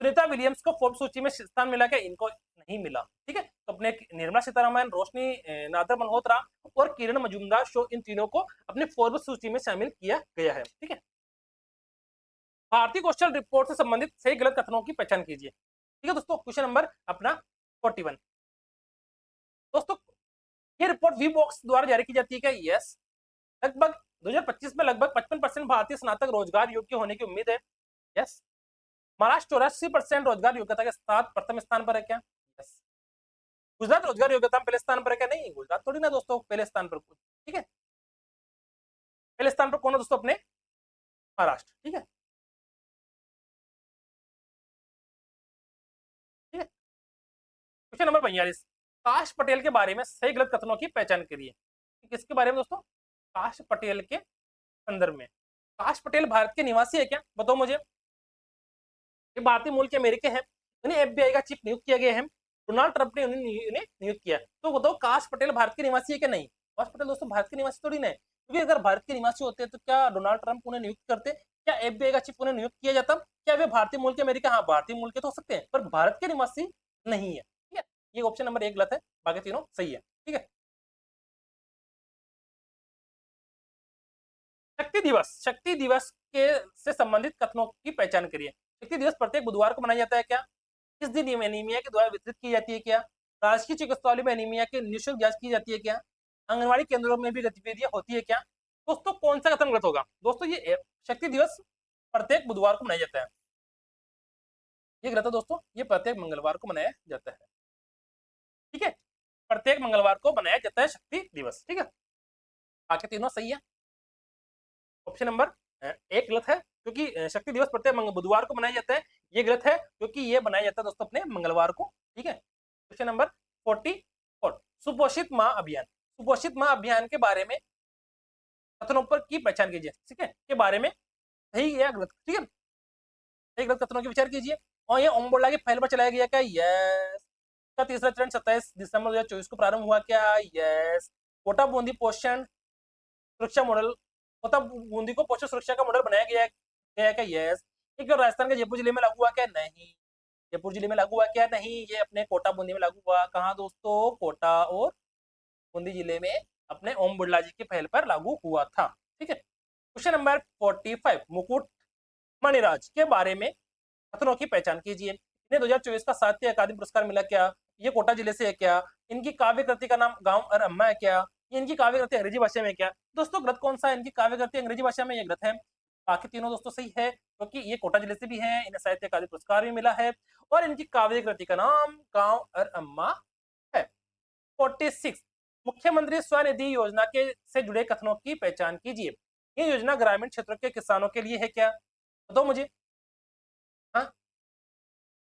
सुनीता विलियम्स को फोर्ब्स सूची में स्थान मिला क्या? इनको नहीं मिला। ठीक है, तो अपने निर्मला सीतारमन, रोशनी नादर मल्होत्रा और किरण मजूमदार शो, इन तीनों को अपने फोर्ब्स सूची में शामिल किया गया है। ठीक है। भारतीय क्वेश्चन रिपोर्ट से संबंधित सही गलत कथनों की पहचान कीजिए। ठीक है दोस्तों, क्वेश्चन नंबर अपना 41। दोस्तों ये रिपोर्ट वी बॉक्स द्वारा जारी की जाती है क्या? यस। लगभग 2025 में लगभग 55% भारतीय स्नातक रोजगार योग्य होने की उम्मीद है। यस। महाराष्ट्र 84% रोजगार योग्यता के साथ प्रथम स्थान पर है क्या? यस। गुजरात रोजगार योग्यता में पहले स्थान पर है क्या? नहीं, गुजरात थोड़ी ना दोस्तों पहले स्थान पर। ठीक है, पहले स्थान पर कौन है दोस्तों? अपने महाराष्ट्र। ठीक है, क्वेश्चन नंबर 42, काश पटेल के बारे में सही गलत कथनों की पहचान करिए। किसके बारे में दोस्तों? काश पटेल के संदर्भ में। काश पटेल भारत के निवासी है क्या? बताओ मुझे। ये भारतीय मूल के अमेरिकी हैं, उन्हें एफबीआई का चीफ नियुक्त किया गया है, डोनाल्ड ट्रंप ने उन्हें नियुक्त किया। तो बताओ काश पटेल भारत के निवासी है क्या? नहीं, काश पटेल दोस्तों भारत के निवासी थोड़ी ना है, क्योंकि अगर भारत के निवासी होते तो क्या डोनाल्ड ट्रंप उन्हें नियुक्त करते? क्या एफबीआई का चीफ उन्हें नियुक्त किया जाता? क्या वे भारतीय मूल के अमेरिका? हाँ, भारतीय मूल के तो हो सकते हैं, पर भारत के निवासी नहीं है। ठीक है, ये ऑप्शन नंबर 1 गलत है, बाकी तीनों सही है। ठीक है, शक्ति दिवस के से संबंधित कथनों की पहचान करिए। शक्ति दिवस प्रत्येक बुधवार को मनाया जाता है क्या? किस दिन एनीमिया के द्वारा वितरित की जाती है क्या? राजकीय चिकित्सालय में एनीमिया की निःशुल्क जांच की जाती है क्या? आंगनबाड़ी केंद्रों में भी गतिविधियां होती है क्या? दोस्तों कौन सा कथन गलत होगा? दोस्तों ये शक्ति दिवस प्रत्येक बुधवार को मनाया जाता है, ये गलत है दोस्तों, ये प्रत्येक मंगलवार को मनाया जाता है। ठीक है, प्रत्येक मंगलवार को मनाया जाता है शक्ति दिवस। ठीक है, बाकी तीनों सही है। ऑप्शन नंबर 1 गलत है, क्योंकि शक्ति दिवस प्रत्येक बुधवार को मनाया जाता है। ये गलत है, क्योंकि ये मनाया जाता है दोस्तों अपने मंगलवार को। ठीक है, क्वेश्चन नंबर 44, सुपोषित माँ अभियान। सुपोषित माँ अभियान के बारे में कथनों पर की पहचान कीजिए। ठीक है, के बारे में सही या गलत? ठीक है, सही गलत कथनों की विचार कीजिए। और ये ओम बिरला की फाइल पर चलाया गया क्या? यस। का तीसरा चरण 27 दिसंबर 2024 को प्रारंभ हुआ क्या? यस। कोटा बूंदी पोषण सुरक्षा मॉडल, कोटा बूंदी को पोषण सुरक्षा का मॉडल बनाया गया गया क्या? यस। ठीक है, राजस्थान के जयपुर जिले में लागू हुआ क्या? नहीं। जयपुर जिले में लागू हुआ क्या? नहीं, ये अपने कोटा बूंदी में लागू हुआ। कहाँ दोस्तों? कोटा और बूंदी जिले में अपने ओम बिरला जी की पहल पर लागू हुआ था। ठीक है, क्वेश्चन नंबर 45, मुकुट मणिराज के बारे में कथनों की पहचान कीजिए। इन्हें 2024 का साहित्य अकादमी पुरस्कार मिला क्या? ये कोटा जिले से है क्या? इनकी काव्य कृति का नाम गांव और अम्मा है क्या? ये इनकी काव्य कृति अंग्रेजी भाषा में है क्या? दोस्तों गलत कौन सा है? इनकी काव्य कृति अंग्रेजी भाषा में, ये गलत है। बाकी तीनों दोस्तों सही है, क्योंकि ये कोटा जिले से भी है, इन्हें साहित्य अकादमी पुरस्कार भी मिला है, और इनकी काव्य कृति का नाम गांव और अम्मा है। 46, मुख्यमंत्री स्वनिधि योजना के से जुड़े कथनों की पहचान कीजिए। ये योजना ग्रामीण क्षेत्रों के किसानों के लिए है क्या? बताओ मुझे। हाँ,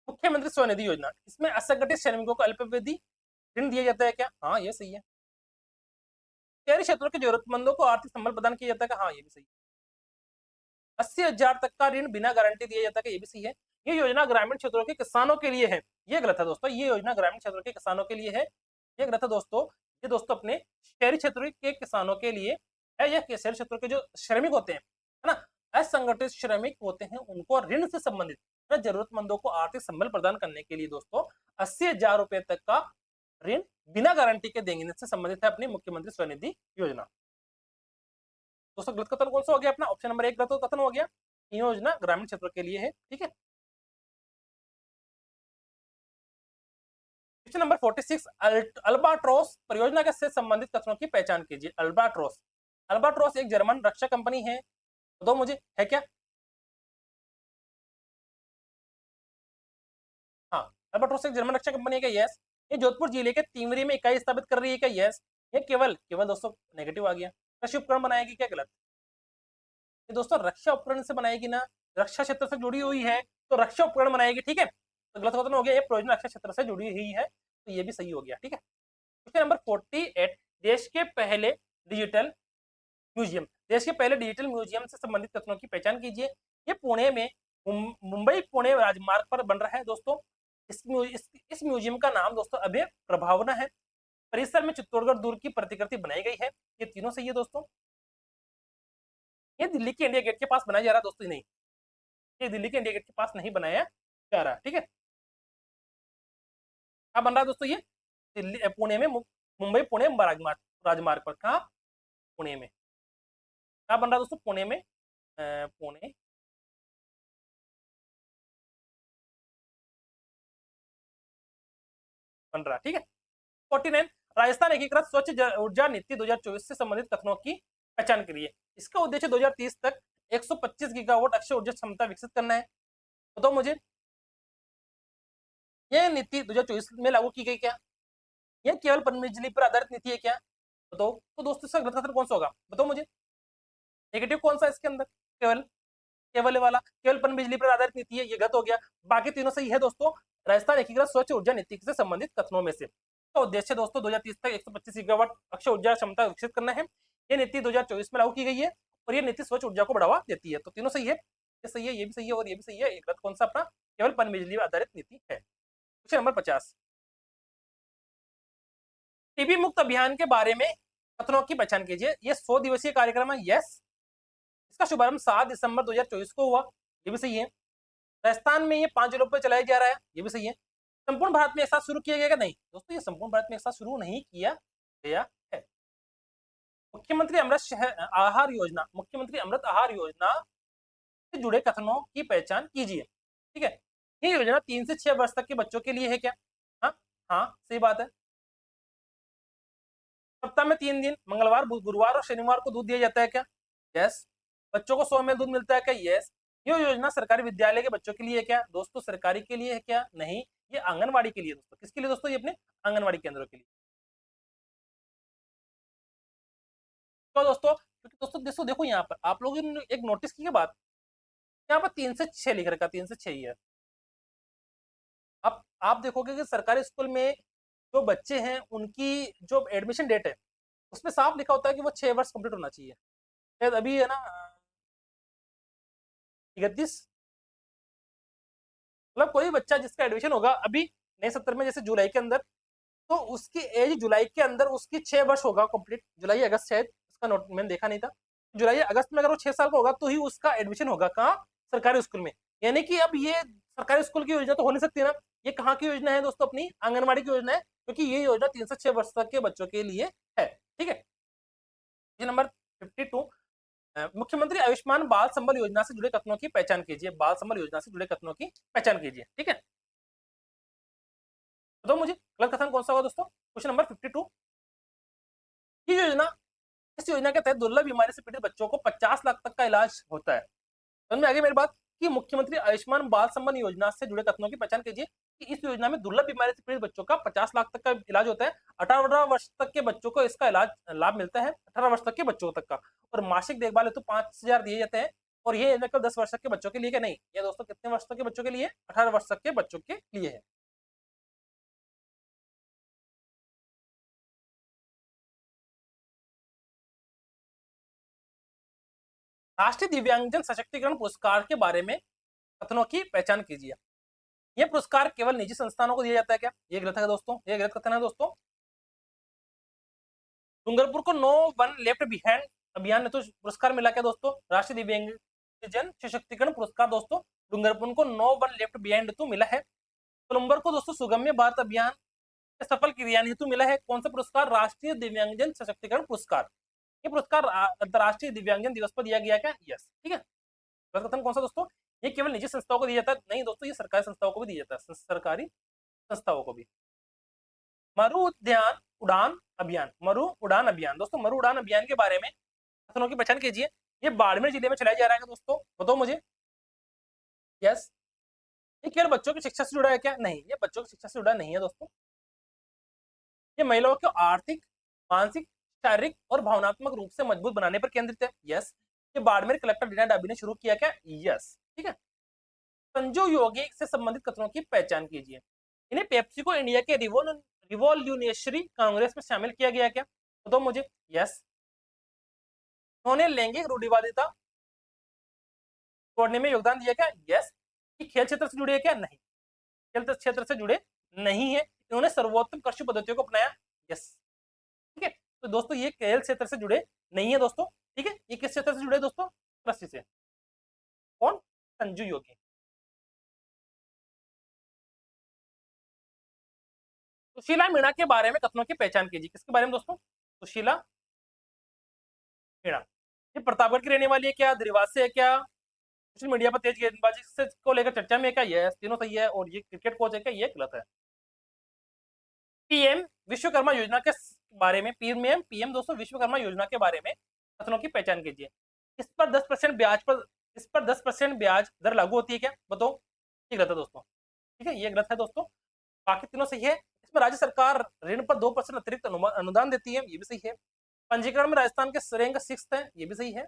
मुख्यमंत्री स्वनिधि योजना, इसमें असंगठित श्रमिकों को अल्पावधि ऋण दिया जाता है क्या? हाँ, ये सही है। शहरी क्षेत्रों के जरूरतमंदों को आर्थिक संबल प्रदान किया जाता है? हाँ, ये भी सही है। 80,000 तक का ऋण बिना गारंटी दिया जाता है? ये भी सही है। ये योजना ग्रामीण क्षेत्रों के किसानों के लिए है, ये गलत है दोस्तों। ये योजना ग्रामीण क्षेत्रों के किसानों के लिए है, ये गलत है दोस्तों। ये दोस्तों अपने शहरी क्षेत्रों के किसानों के लिए है। यह शहरी क्षेत्रों के जो श्रमिक होते हैं, है ना, असंगठित श्रमिक होते हैं, उनको ऋण से संबंधित जरूरतमंदों को आर्थिक संबल प्रदान करने के लिए दोस्तों 80,000 रुपए तक का ऋण बिना गारंटी के देंगे से संबंधित है अपनी मुख्यमंत्री स्वनिधि योजना। दोस्तों गलत कथन कौन सा हो गया? अपना ऑप्शन नंबर 1 गलत कथन हो गया। ये योजना ग्रामीण क्षेत्रों के लिए है। ठीक है, क्वेश्चन नंबर 46, अल्बाट्रोस परियोजना के से संबंधित कथनों की पहचान कीजिए। अल्बाट्रोस, अल्बाट्रोस एक जर्मन रक्षा कंपनी है, तो मुझे है क्या? हाँ, अल्बाट्रोस एक जर्मन रक्षा कंपनी है क्या? यस। ये जोधपुर जिले के तीवरी में इकाई स्थापित कर रही है क्या? यस। ये केवल केवल दोस्तों नेगेटिव आ गया। कृषि उपकरण बनाएगी क्या? गलत। ये दोस्तों रक्षा उपकरण से बनाएगी ना, रक्षा क्षेत्र से जुड़ी हुई है, तो रक्षा उपकरण बनाएगी। ठीक है, तो गलत कथन हो गया, ये परियोजना रक्षा क्षेत्र से जुड़ी हुई है, तो ये भी सही हो गया। ठीक है, क्वेश्चन नंबर 48, देश के पहले डिजिटल म्यूजियम, देश के पहले डिजिटल म्यूजियम से संबंधित कथनों की पहचान कीजिए। ये पुणे में मुंबई पुणे राजमार्ग पर बन रहा है दोस्तों। इस म्यूजियम का नाम दोस्तों अभय प्रभावना है। परिसर में चित्तौड़गढ़ दूर की प्रतिकृति बनाई गई है। ये तीनों सही है दोस्तों। ये दिल्ली के इंडिया गेट के पास बनाया जा रहा है दोस्तों, नहीं, ये दिल्ली के इंडिया गेट के पास नहीं बनाया जा रहा। ठीक है, कहाँ बन रहा है दोस्तों? ये दिल्ली पुणे में, मुंबई पुणे राजमार्ग राजमार्ग पर। कहाँ? पुणे में। कहाँ बन रहा है दोस्तों? पुणे में, पुणे बन रहा है। ठीक है, 49, राजस्थान एकीकृत स्वच्छ ऊर्जा नीति 2024 से संबंधित कथनों की पहचान करिए। इसका उद्देश्य 2030 तक 125 गीगावाट अक्षय ऊर्जा क्षमता विकसित करना है। बताओ मुझे, यह नीति 2024 में लागू की गई क्या? यह केवल पनबिजली पर आधारित नीति है क्या? बताओ। तो दोस्तों इसका गलत कथन कौन सा होगा? बताओ मुझे, नेगेटिव कौन सा इसके अंदर? केवल, केवल वाला, केवल पनबिजली पर आधारित नीति है, ये गलत हो गया। बाकी तीनों सही है दोस्तों। राजस्थान एकीकृत स्वच्छ ऊर्जा नीति से संबंधित कथनों में से। तो उद्देश्य दोस्तों 2030 तक 125 गीगावाट अक्षय ऊर्जा क्षमता विकसित करना है। ये नीति 2024 में लागू की गई है और ये नीति स्वच्छ ऊर्जा को बढ़ावा देती है। तो तीनों सही है, ये सही है, ये भी सही है और ये भी सही है। एक गलत कौन सा अपना? केवल पनबिजली आधारित नीति है। क्वेश्चन नंबर 50, टीबी मुक्त अभियान के बारे में कथनों की पहचान कीजिए। ये 100 दिवसीय कार्यक्रम है, यस। इसका शुभारंभ 7 दिसंबर 2024 को हुआ, ये भी सही है। राजस्थान में ये 5 जिलों पर चलाया जा रहा है, ये भी सही है। संपूर्ण भारत में एक साथ शुरू किया गया? नहीं दोस्तों, ये संपूर्ण भारत में एक साथ शुरू नहीं किया गया है। मुख्यमंत्री आहार योजना, मुख्यमंत्री अमृत आहार योजना से जुड़े कथनों की पहचान कीजिए। ठीक है, ये योजना 3 से 6 वर्ष तक के बच्चों के लिए है क्या? हाँ हाँ, सही बात है। सप्ताह में 3 दिन मंगलवार, गुरुवार और शनिवार को दूध दिया जाता है क्या? यस। बच्चों को 100 ml दूध मिलता है क्या? यस। ये योजना सरकारी विद्यालय के बच्चों के लिए है क्या? दोस्तों सरकारी के लिए है क्या? नहीं, ये आंगनवाड़ी के लिए। दोस्तों किसके लिए? दोस्तों ये अपने आंगनवाड़ी केंद्रों के लिए। तो दोस्तों, क्योंकि दोस्तों देखो यहाँ पर आप लोगों ने एक नोटिस की बात, यहाँ पर 3 से 6 लिख रखा, 3 से 6 ही है। अब आप देखोगे कि सरकारी स्कूल में जो बच्चे हैं उनकी जो एडमिशन डेट है उसमें साफ लिखा होता है कि वो 6 वर्ष कंप्लीट होना चाहिए। शायद अभी है ना 31, मतलब कोई बच्चा जिसका एडमिशन होगा अभी नए सत्र में जैसे जुलाई के अंदर, तो उसकी एज जुलाई के अंदर उसकी 6 वर्ष होगा कंप्लीट। जुलाई अगस्त, शायद उसका नोट मैंने देखा नहीं था। जुलाई अगस्त में अगर वो 6 साल का होगा तो ही उसका एडमिशन होगा कहाँ? सरकारी स्कूल में। यानी कि अब ये सरकारी स्कूल की योजना तो हो नहीं सकती ना। ये कहाँ की योजना है दोस्तों? अपनी आंगनबाड़ी की योजना है, क्योंकि ये योजना 3 से 6 वर्ष तक के बच्चों के लिए है। ठीक है, नंबर 52, मुख्यमंत्री आयुष्मान बाल संबल योजना से जुड़े कथनों की पहचान कीजिए। बाल संबल योजना से जुड़े कथनों की पहचान कीजिए। ठीक है, तो मुझे गलत कथन कौन सा होगा दोस्तों? क्वेश्चन नंबर 52, ये योजना, इस योजना के तहत दुर्लभ बीमारी से पीड़ित बच्चों को 50 लाख तक का इलाज होता है। समझ में आगे मेरी बात कि मुख्यमंत्री आयुष्मान बाल संबल योजना से जुड़े कथनों की पहचान कीजिए कि इस योजना में दुर्लभ बीमारी से पीड़ित बच्चों का 50 लाख तक का इलाज होता है। 18 वर्ष तक के बच्चों को इसका इलाज लाभ मिलता है, 18 वर्ष तक के बच्चों तक का। और मासिक देखभाल हेतु 5,000 दिए जाते हैं। और ये योजना 10 वर्ष तक के बच्चों के लिए क्या? नहीं, ये दोस्तों कितने वर्ष तक के बच्चों के लिए? 18 वर्ष तक के बच्चों के लिए है। राष्ट्रीय दिव्यांगजन सशक्तिकरण पुरस्कार के बारे में कथनों की पहचान कीजिए। ये पुरस्कार केवल निजी संस्थानों को दिया जाता है क्या? ये गलत है दोस्तों, ये गलत कथन है दोस्तों। डूंगरपुर को नो वन लेफ्ट बिहाइंड अभियान में तो पुरस्कार मिला क्या दोस्तों? राष्ट्रीय दिव्यांगजन सशक्तिकरण पुरस्कार दोस्तों डूंगरपुर को नो वन लेफ्ट बिहाइंड तो मिला है। कोलंबर को दोस्तों सुगम्य भारत अभियान सफल क्रियान्वयन हेतु मिला है कौन सा पुरस्कार? राष्ट्रीय दिव्यांगजन सशक्तिकरण पुरस्कार। ये पुरस्कार अंतरराष्ट्रीय दिव्यांगजन दिवस पर दिया गया क्या? यस। ठीक है, गलत कथन कौन सा दोस्तों? ये केवल निजी संस्थाओं को दिया जाता है? नहीं दोस्तों, ये सरकारी संस्थाओं को भी दिया जाता है, सरकारी संस्थाओं को भी। मरु उद्यान उड़ान अभियान, मरु उड़ान अभियान दोस्तों, मरु उड़ान अभियान के बारे में कथनों की पहचान कीजिए। ये बाड़मेर जिले में चलाया जा रहा है दोस्तों, बताओ मुझे। यस। ये केवल बच्चों की शिक्षा से जुड़ा है क्या? नहीं, ये बच्चों की शिक्षा से जुड़ा नहीं है दोस्तों। ये महिलाओं को आर्थिक, मानसिक, शारीरिक और भावनात्मक रूप से मजबूत बनाने पर केंद्रित है। यस। ये बाड़मेर कलेक्टर डीना डाबी ने शुरू किया क्या? यस। ठीक है, संजू योगी से संबंधित कथनों की पहचान कीजिए। इन्हें पेप्सी को इंडिया के रिवॉल्यूशनरी कांग्रेस में शामिल किया गया क्या? बताओ मुझे। यस। उन्होंने लैंगिक रूढ़िवादिता तोड़ने में योगदान दिया क्या? यस। कि खेल क्षेत्र से जुड़े है क्या? नहीं, खेल क्षेत्र से जुड़े नहीं है। इन्होंने सर्वोत्तम कृषि पद्धतियों को अपनाया। यस। ठीक है, तो दोस्तों ये खेल क्षेत्र से जुड़े नहीं है दोस्तों। ठीक है, ये किस क्षेत्र से जुड़े दोस्तों? कृषि से। कौन? संजू योगी। सुशीला मीणा के बारे में कथनों की पहचान कीजिए। किसके बारे में दोस्तों? सुशीला मीणा। ये प्रतापगढ़ की रहने वाली है क्या? दरिवास से है क्या? सोशल मीडिया पर तेज गेंदबाजी से को लेकर चर्चा में है क्या? यस, तीनों सही है। और ये क्रिकेट कोच है क्या? ये गलत है। पीएम विश्वकर्मा योजना के बारे में, पीएम दोस्तों विश्वकर्मा योजना के बारे में कथनों की पहचान कीजिए। इस पर 10% ब्याज पर, इस पर 10% ब्याज दर लागू होती है क्या? बताओ। ये गलत है दोस्तों। ठीक है, ये गलत है दोस्तों। बाकी तीनों सही है। इसमें राज्य सरकार ऋण पर 2% अतिरिक्त अनुदान देती है, ये भी सही है। पंजीकरण में राजस्थान के रैंक 6th है, ये भी सही है।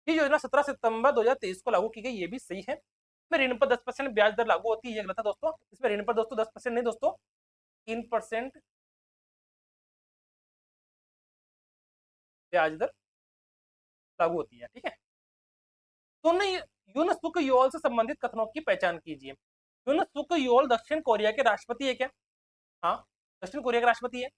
ये योजना 17 सितंबर 2023 को लागू की गई, ये भी सही है। इसमें ऋण पर 10% ब्याज दर लागू होती है, ये गलत है दोस्तों। इसमें ऋण पर दोस्तों 10% नहीं दोस्तों, 3% ब्याज दर लागू होती है, ठीक है। तो नहीं, यून सुक योल से संबंधित कथनों की पहचान कीजिए। यून सुक योल दक्षिण कोरिया के राष्ट्रपति है क्या? हाँ, दक्षिण कोरिया के राष्ट्रपति है।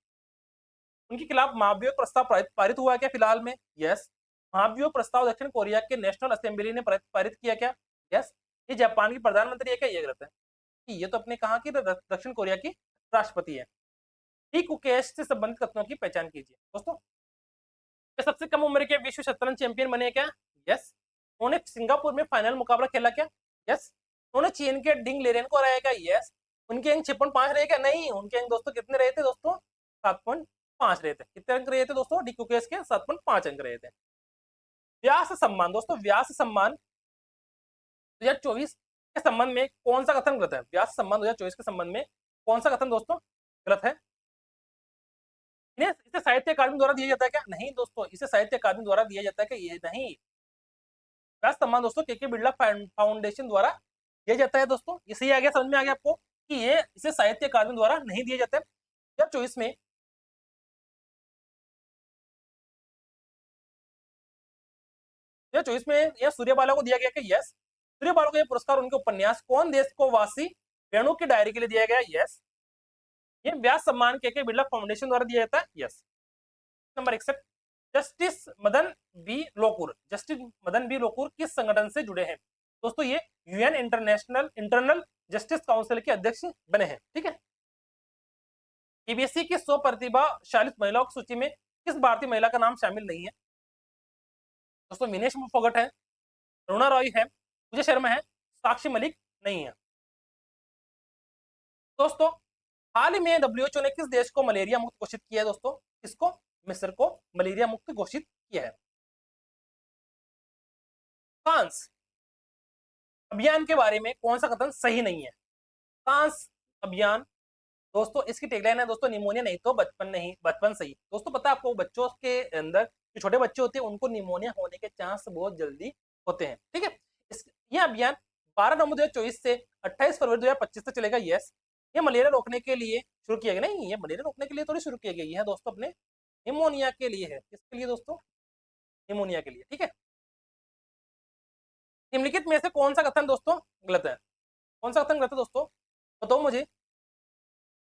उनके खिलाफ महाभियोग प्रस्ताव पारित हुआ क्या फिलहाल में? यस। महाभियोग प्रस्ताव दक्षिण कोरिया के नेशनल असेंबली ने पारित किया क्या? यस। ये जापान की प्रधानमंत्री है क्या? ये गलत है, ये तो अपने कहा कि दक्षिण कोरिया की राष्ट्रपति है। ठीक, केस से संबंधित कथनों की पहचान कीजिए दोस्तों। सबसे कम उम्र के विश्व शतरंज चैंपियन बने क्या? यस। उन्होंने सिंगापुर में फाइनल मुकाबला खेला क्या? यस। उन्होंने चीन के डिंग लेरेन को हराया क्या? यस। उनके अंक 6.5 रहे क्या? नहीं, उनके अंक दोस्तों कितने रहे थे दोस्तों? 7.5 रहे थे। कितने अंक रहे थे दोस्तों? डीक्यूकेस के 7.5 अंक रहे थे। व्यास सम्मान दोस्तों, व्यास सम्मान 2024 के संबंध में कौन सा कथन गलत है? व्यास सम्मान 2024 के संबंध में कौन सा कथन दोस्तों गलत है? इसे साहित्य अकादमी द्वारा दिया जाता है क्या? नहीं दोस्तों, इसे साहित्य अकादमी द्वारा दिया जाता है क्या? ये नहीं। व्यास सम्मान दोस्तों के बिरला फाउंडेशन द्वारा दिया जाता है दोस्तों। ये सही आ गया, समझ में आ गया आपको कि ये इसे साहित्य अकादमी द्वारा नहीं दिया जाता है। 2024 में यह सूर्यबाला को दिया गया कि यस। सूर्यबाला को यह पुरस्कार उनके उपन्यास कौन देश को वासी रेणु की डायरी के लिए दिया गया? यस। ये व्यास सम्मान के बिरला फाउंडेशन द्वारा दिया जाता है। Yes. Number 61, justice Madan B Lokur. Justice Madan B Lokur किस संगठन से जुड़े हैं दोस्तों? ये यूएन इंटरनल जस्टिस काउंसिल के अध्यक्ष बने हैं, ठीक है। ईबीसी की 100 प्रतिभाशाली महिलाओं की सूची में किस भारतीय महिला का नाम शामिल नहीं है दोस्तों? विनेश फोगट है, रुणा रॉय है, पूजा शर्मा है, साक्षी मलिक नहीं है दोस्तों। हाल ही में डब्ल्यूएचओ ने किस देश को मलेरिया मुक्त घोषित किया है दोस्तों? किसको? मिस्र को मलेरिया मुक्त घोषित किया है। फ्रांस अभियान के बारे में कौन सा कथन सही नहीं है? फ्रांस अभियान दोस्तों, इसकी टैगलाइन है दोस्तों, निमोनिया नहीं तो बचपन नहीं, बचपन सही। दोस्तों पता है आपको, बच्चों के अंदर जो छोटे बच्चे होते हैं उनको निमोनिया होने के चांस बहुत जल्दी होते हैं, ठीक है। यह अभियान 12 नवंबर 2024 से 28 फरवरी 2025 तक चलेगा। यस। ये मलेरिया रोकने के लिए शुरू किया गया, नहीं ये मलेरिया रोकने के लिए थोड़ी शुरू किया गया है दोस्तों, अपने निमोनिया के लिए है। किसके लिए दोस्तों? निमोनिया के लिए, ठीक है। निम्नलिखित में से कौन सा कथन दोस्तों गलत है? कौन सा कथन गलत है दोस्तों, बताओ मुझे।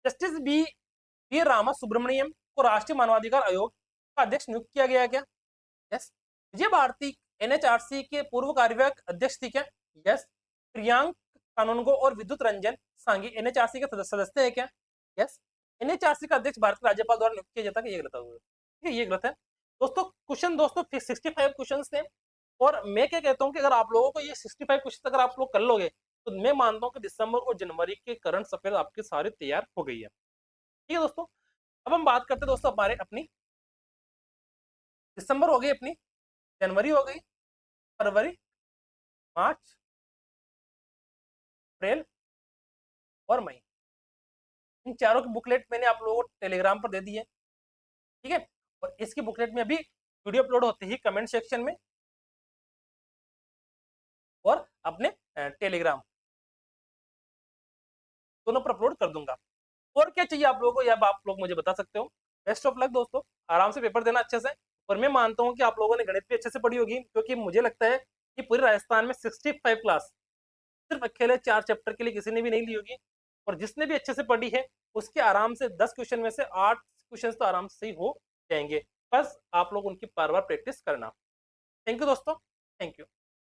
जस्टिस बी रामा सुब्रमण्यम को राष्ट्रीय मानवाधिकार आयोग का अध्यक्ष नियुक्त किया गया है क्या? यस। विजय भारती एनएचआरसी के पूर्व कार्यवाहक अध्यक्ष थी क्या? यस। प्रियांक कानूनगो और विद्युत रंजन सांगी एनएचआरसी के सदस्य है क्या? यस। एनएचआरसी का अध्यक्ष भारत के राज्यपाल द्वारा नियुक्त किया जाता है, ये गलत है, ठीक है, ये गलत है दोस्तों। क्वेश्चन दोस्तों 65 क्वेश्चन थे, और मैं क्या कहता हूँ कि अगर आप लोगों को ये 65 क्वेश्चन अगर आप लोग कर लोगे तो मैं मानता हूँ कि दिसंबर और जनवरी के करंट अफेयर आपके सारे तैयार हो गई है, ठीक है दोस्तों। अब हम बात करते हैं दोस्तों हमारे अपनी, दिसंबर हो गई अपनी, जनवरी हो गई, फरवरी, मार्च, अप्रैल और मई। इन चारों की बुकलेट मैंने आप लोगों को टेलीग्राम पर दे दी है, ठीक है। और इसकी बुकलेट में अभी वीडियो अपलोड होते ही कमेंट सेक्शन में और अपने टेलीग्राम दोनों पर अपलोड कर दूंगा। और क्या चाहिए आप लोगों को, यह आप लोग मुझे बता सकते हो। बेस्ट ऑफ लक दोस्तों, आराम से पेपर देना अच्छे से। और मैं मानता हूँ कि आप लोगों ने गणित भी अच्छे से पढ़ी होगी, क्योंकि मुझे लगता है कि पूरे राजस्थान में 65 क्लास सिर्फ अकेले 4 चैप्टर के लिए किसी ने भी नहीं ली होगी। और जिसने भी अच्छे से पढ़ी है उसके आराम से 10 क्वेश्चन में से 8 क्वेश्चन तो आराम से ही हो जाएंगे। बस आप लोग उनकी बार बार प्रैक्टिस करना। थैंक यू दोस्तों, थैंक यू।